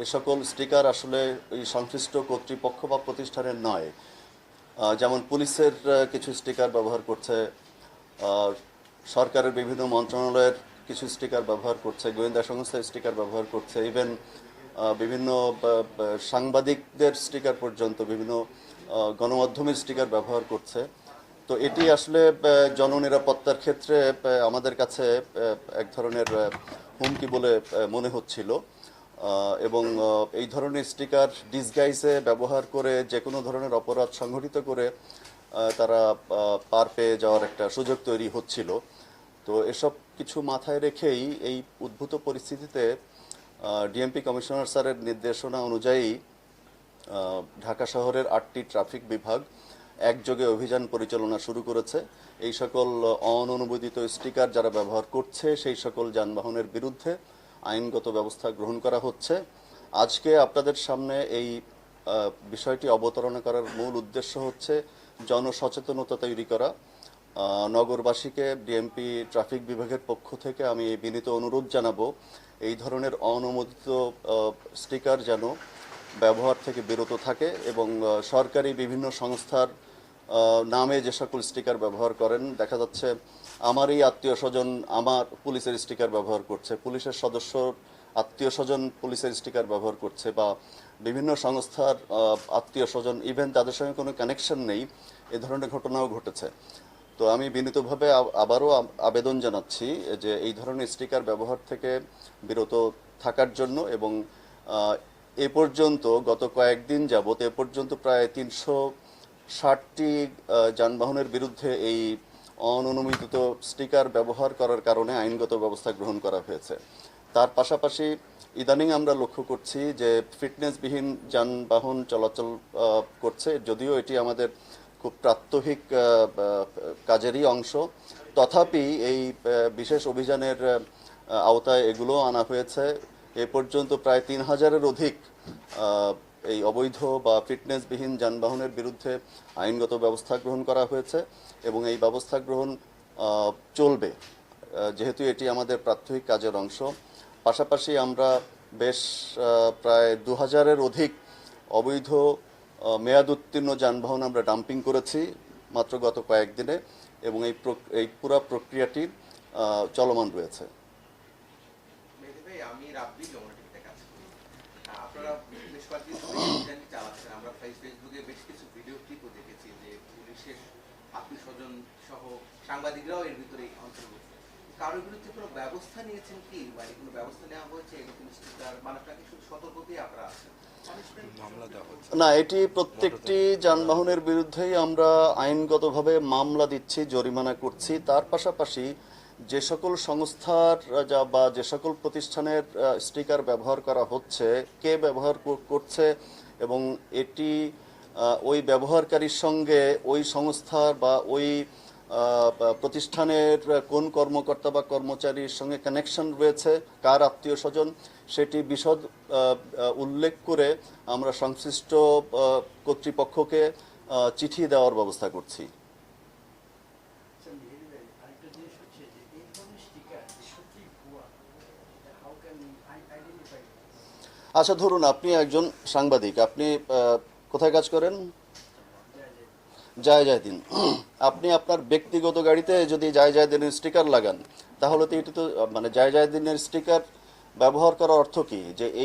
এ সকল স্টিকার আসলে এই সংশ্লিষ্ট কর্তৃপক্ষ বা প্রতিষ্ঠানের নয়। যেমন পুলিশের কিছু স্টিকার ব্যবহার করছে, আহ, সরকারের বিভিন্ন মন্ত্রণালয়ের কিছু স্টিকার ব্যবহার করছে, গোয়েন্দা সংস্থার স্টিকার ব্যবহার করছে, ইভেন বিভিন্ন সাংবাদিকদের স্টিকার পর্যন্ত বিভিন্ন গণমাধ্যমের স্টিকার ব্যবহার করছে। তো এটি আসলে জননিরাপত্তার ক্ষেত্রে আমাদের কাছে এক ধরনের হুমকি বলে মনে হচ্ছিল। এবং এই ধরনের স্টিকার ডিসগাইজে ব্যবহার করে যে কোনো ধরনের অপরাধ সংঘটিত করে তারা পার পেয়ে যাওয়ার একটা সুযোগ তৈরি হচ্ছিল। তো এসব কিছু মাথায় রেখেই এই উদ্ভূত পরিস্থিতিতে ডিএমপি কমিশনার স্যারের নির্দেশনা অনুযায়ী ঢাকা শহরের 8টি ট্রাফিক বিভাগ একযোগে অভিযান পরিচালনা শুরু করেছে। এই সকল অননুমোদিত স্টিকার যারা ব্যবহার করছে সেই সকল যানবাহনের বিরুদ্ধে আইনগত ব্যবস্থা গ্রহণ করা হচ্ছে। আজকে আপনাদের সামনে এই বিষয়টি অবতারণা করার মূল উদ্দেশ্য হচ্ছে জনসচেতনতা তৈরি করা। নগরবাসীকে ডিএমপি ট্রাফিক বিভাগের পক্ষ থেকে আমি এই বিনীত অনুরোধ জানাবো, এই ধরনের অননুমোদিত স্টিকার যেন ব্যবহার থেকে বিরত থাকে এবং সরকারি বিভিন্ন সংস্থার নামে যে সকল স্টিকার ব্যবহার করেন, দেখা যাচ্ছে আমারই আত্মীয় স্বজন আমার পুলিশের স্টিকার ব্যবহার করছে, পুলিশের সদস্য আত্মীয় স্বজন পুলিশের স্টিকার ব্যবহার করছে, বা বিভিন্ন সংস্থার আত্মীয় স্বজন ইভেন তাদের সঙ্গে কোনো কানেকশন নেই, এ ধরনের ঘটনাও ঘটেছে। তো আমি বিনীতভাবে আবারও আবেদন জানাচ্ছি যে এই ধরনের স্টিকার ব্যবহার থেকে বিরত থাকার জন্য। এবং এ পর্যন্ত গত কয়েকদিন যাবৎ এ পর্যন্ত প্রায় 360টি যানবাহনের বিরুদ্ধে এই অননুমোদিত স্টিকার ব্যবহার করার কারণে আইনগত ব্যবস্থা গ্রহণ করা হয়েছে। তার পাশাপাশি ইদানিং আমরা লক্ষ্য করছি যে ফিটনেসবিহীন যানবাহন চলাচল করছে, যদিও এটি আমাদের খুব প্রাত্যহিক কাজেরই অংশ, তথাপি এই বিশেষ অভিযানের আওতায় এগুলো আনা হয়েছে। এ পর্যন্ত প্রায় 3000-এর অধিক এই অবৈধ বা ফিটনেসবিহীন যানবাহনের বিরুদ্ধে আইনগত ব্যবস্থা গ্রহণ করা হয়েছে এবং এই ব্যবস্থা গ্রহণ চলবে, যেহেতু এটি আমাদের প্রাত্যহিক কাজের অংশ। পাশাপাশি আমরা বেশ প্রায় 2000-এর অধিক অবৈধ মেয়াদ উত্তীর্ণ যানবাহন আমরা ডাম্পিং করেছি মাত্র গত কয়েকদিনে, এবং এই পুরো প্রক্রিয়াটি চলমান রয়েছে। আমি রাব্বি জমনাটিতে কাজ করি। আপনারা বেশ কয়েকদিন ধরে অভিযানটি চালাচ্ছেন। আমরা ফেসবুকে বেশ কিছু ভিডিও ক্লিপও দেখেছি যে পুলিশের আত্মীয় স্বজন সহ সাংবাদিকরাও এর ভিতরে অন্তর্ভুক্ত। কারোর বিরুদ্ধে কোনো ব্যবস্থা নিয়েছেন কি, মানে কোনো ব্যবস্থা নেওয়া হয়েছে এরকম স্টিকার, মানে আপনাকে শুধু সতর্কতাই আপনারা আছেন? না, এটি প্রত্যেকটি যানবাহনের বিরুদ্ধেই আমরা আইনগতভাবে মামলা দিচ্ছি, জরিমানা করছি। তার পাশাপাশি যে সকল সংস্থার বা যে সকল প্রতিষ্ঠানের স্টিকার ব্যবহার করা হচ্ছে, কে ব্যবহার করছে এবং এটি ওই ব্যবহারকারীর সঙ্গে ওই সংস্থার বা ওই প্রতিষ্ঠানের কোন কর্মকর্তা বা কর্মচারীর সঙ্গে কানেকশন রয়েছে, কার আত্মীয় স্বজন, সেটি বিশদ উল্লেখ করে আমরা সংশ্লিষ্ট কর্তৃপক্ষকে চিঠি দেওয়ার ব্যবস্থা করছি। আচ্ছা, ধরুন আপনি একজন সাংবাদিক, আপনি কোথায় কাজ করেন? জায়দিন। আপনি আপনার ব্যক্তিগত গাড়িতে যদি জায়দিনের স্টিকার লাগান, তাহলে তো এটি তো মানে জায়দিনের স্টিকার ব্যবহার করার অর্থ কি, যে এই